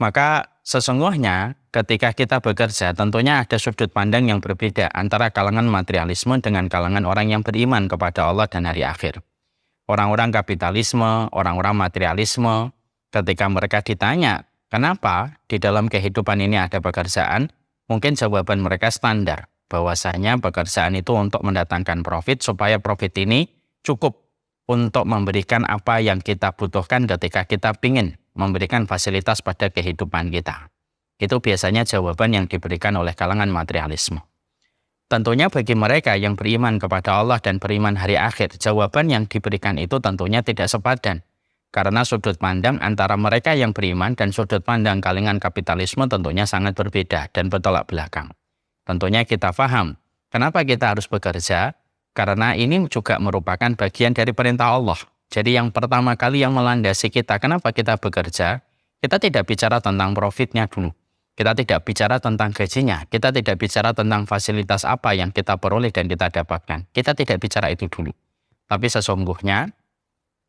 Maka sesungguhnya ketika kita bekerja tentunya ada sudut pandang yang berbeda antara kalangan materialisme dengan kalangan orang yang beriman kepada Allah dan hari akhir. Orang-orang kapitalisme, orang-orang materialisme, ketika mereka ditanya, kenapa di dalam kehidupan ini ada pekerjaan? Mungkin jawaban mereka standar, bahwasanya pekerjaan itu untuk mendatangkan profit, supaya profit ini cukup untuk memberikan apa yang kita butuhkan ketika kita ingin memberikan fasilitas pada kehidupan kita. Itu biasanya jawaban yang diberikan oleh kalangan materialisme. Tentunya bagi mereka yang beriman kepada Allah dan beriman hari akhir, jawaban yang diberikan itu tentunya tidak sepadan. Karena sudut pandang antara mereka yang beriman dan sudut pandang kalangan kapitalisme tentunya sangat berbeda dan bertolak belakang. Tentunya kita paham, kenapa kita harus bekerja? Karena ini juga merupakan bagian dari perintah Allah. Jadi yang pertama kali yang melandasi kita, kenapa kita bekerja? Kita tidak bicara tentang profitnya dulu. Kita tidak bicara tentang gajinya. Kita tidak bicara tentang fasilitas apa yang kita peroleh dan kita dapatkan. Kita tidak bicara itu dulu. Tapi sesungguhnya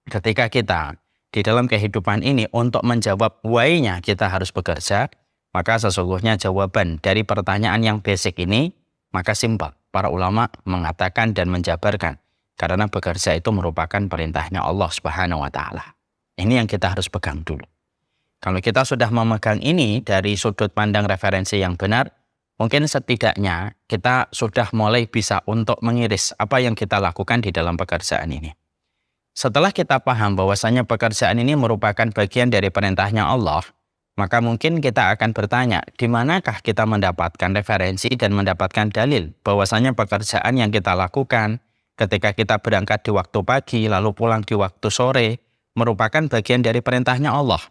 ketika kita di dalam kehidupan ini untuk menjawab why-nya kita harus bekerja, maka sesungguhnya jawaban dari pertanyaan yang basic ini, maka simpel. Para ulama mengatakan dan menjabarkan. Karena bekerja itu merupakan perintahnya Allah Subhanahu wa Ta'ala. Ini yang kita harus pegang dulu. Kalau kita sudah memegang ini dari sudut pandang referensi yang benar, mungkin setidaknya kita sudah mulai bisa untuk mengiris apa yang kita lakukan di dalam pekerjaan ini. Setelah kita paham bahwasanya pekerjaan ini merupakan bagian dari perintahnya Allah, maka mungkin kita akan bertanya, di manakah kita mendapatkan referensi dan mendapatkan dalil bahwasanya pekerjaan yang kita lakukan ketika kita berangkat di waktu pagi, lalu pulang di waktu sore, merupakan bagian dari perintahnya Allah.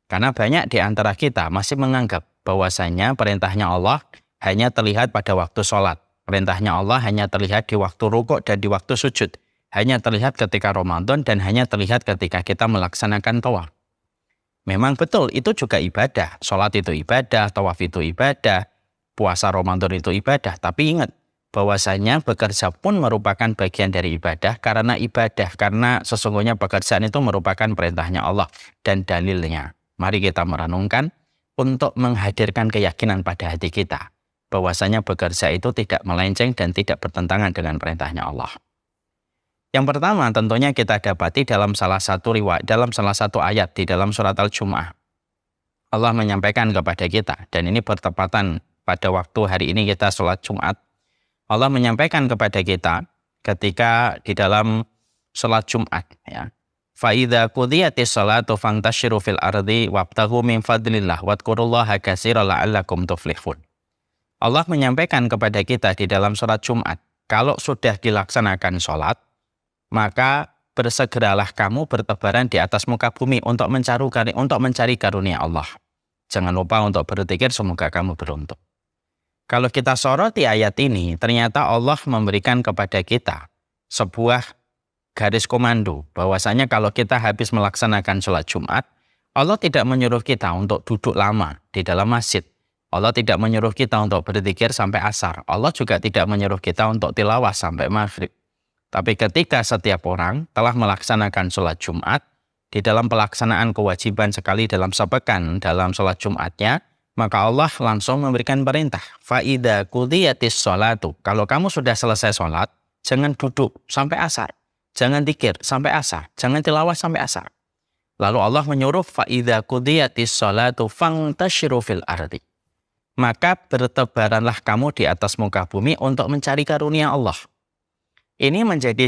Karena banyak di antara kita masih menganggap bahwasanya perintahnya Allah hanya terlihat pada waktu sholat. Perintahnya Allah hanya terlihat di waktu rukuk dan di waktu sujud. Hanya terlihat ketika Ramadan dan hanya terlihat ketika kita melaksanakan tawaf. Memang betul, itu juga ibadah. Sholat itu ibadah, tawaf itu ibadah, puasa Ramadan itu ibadah. Tapi ingat, bahwasanya bekerja pun merupakan bagian dari ibadah karena sesungguhnya pekerjaan itu merupakan perintahnya Allah dan dalilnya. Mari kita merenungkan untuk menghadirkan keyakinan pada hati kita bahwasanya bekerja itu tidak melenceng dan tidak bertentangan dengan perintahnya Allah. Yang pertama tentunya kita dapati dalam salah satu ayat di dalam surat Al-Jumu'ah. Allah menyampaikan kepada kita, dan ini bertepatan pada waktu hari ini kita sholat Jumat. Allah menyampaikan kepada kita ketika di dalam sholat Jumat, ya. Fa'idha qudiyatis sholatu fantashiru fil ardi wabtaghu min fadlillah wadkurullaha katsiran la'allakum tuflihun. Allah menyampaikan kepada kita di dalam sholat Jumat, kalau sudah dilaksanakan sholat, maka bersegeralah kamu bertebaran di atas muka bumi untuk mencari karunia Allah. Jangan lupa untuk berzikir, semoga kamu beruntung. Kalau kita soroti ayat ini, ternyata Allah memberikan kepada kita sebuah garis komando, bahwasanya kalau kita habis melaksanakan sholat Jumat, Allah tidak menyuruh kita untuk duduk lama di dalam masjid. Allah tidak menyuruh kita untuk berzikir sampai asar. Allah juga tidak menyuruh kita untuk tilawah sampai maghrib. Tapi ketika setiap orang telah melaksanakan sholat Jumat, di dalam pelaksanaan kewajiban sekali dalam sepekan dalam sholat Jumatnya, maka Allah langsung memberikan perintah, fa'idha qudiyatis sholatu. Kalau kamu sudah selesai sholat, jangan duduk sampai asar. Jangan dzikir sampai asar. Jangan tilawah sampai asar. Lalu Allah menyuruh, fa'idha qudiyatis sholatu fantashiru fil ardi. Maka bertebaranlah kamu di atas muka bumi untuk mencari karunia Allah. Ini menjadi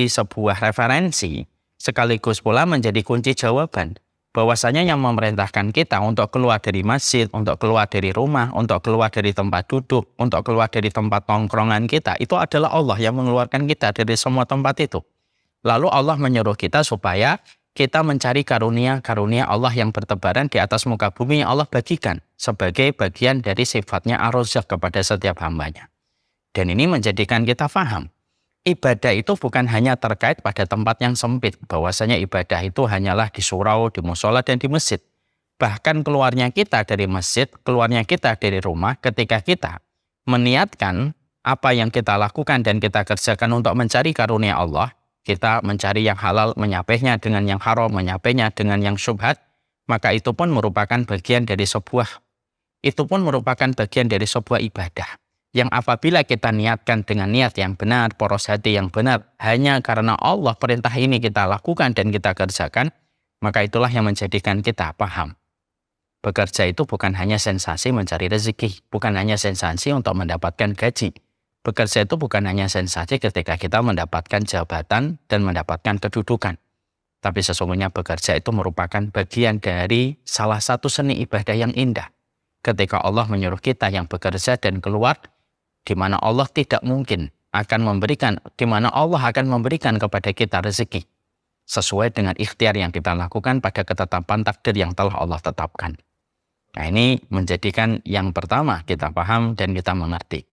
sebuah referensi, sekaligus pula menjadi kunci jawaban. Bahwasanya yang memerintahkan kita untuk keluar dari masjid, untuk keluar dari rumah, untuk keluar dari tempat duduk, untuk keluar dari tempat tongkrongan kita, itu adalah Allah yang mengeluarkan kita dari semua tempat itu. Lalu Allah menyuruh kita supaya kita mencari karunia Allah yang bertebaran di atas muka bumi yang Allah bagikan sebagai bagian dari sifatnya ar-Razzaq kepada setiap hambanya. Dan ini menjadikan kita paham. Ibadah itu bukan hanya terkait pada tempat yang sempit, bahwasanya ibadah itu hanyalah di surau, di musola, dan di masjid. Bahkan keluarnya kita dari masjid, keluarnya kita dari rumah, ketika kita meniatkan apa yang kita lakukan dan kita kerjakan untuk mencari karunia Allah, kita mencari yang halal, menyapehnya dengan yang haram, menyapehnya dengan yang syubhat, maka itu pun merupakan bagian dari sebuah ibadah. Yang apabila kita niatkan dengan niat yang benar, poros hati yang benar, hanya karena Allah perintah ini kita lakukan dan kita kerjakan, maka itulah yang menjadikan kita paham. Bekerja itu bukan hanya sensasi mencari rezeki, bukan hanya sensasi untuk mendapatkan gaji. Bekerja itu bukan hanya sensasi ketika kita mendapatkan jabatan dan mendapatkan kedudukan. Tapi sesungguhnya bekerja itu merupakan bagian dari salah satu seni ibadah yang indah. Ketika Allah menyuruh kita yang bekerja dan keluar, di mana Allah akan memberikan kepada kita rezeki sesuai dengan ikhtiar yang kita lakukan pada ketetapan takdir yang telah Allah tetapkan. Nah, ini menjadikan yang pertama kita paham dan kita mengerti.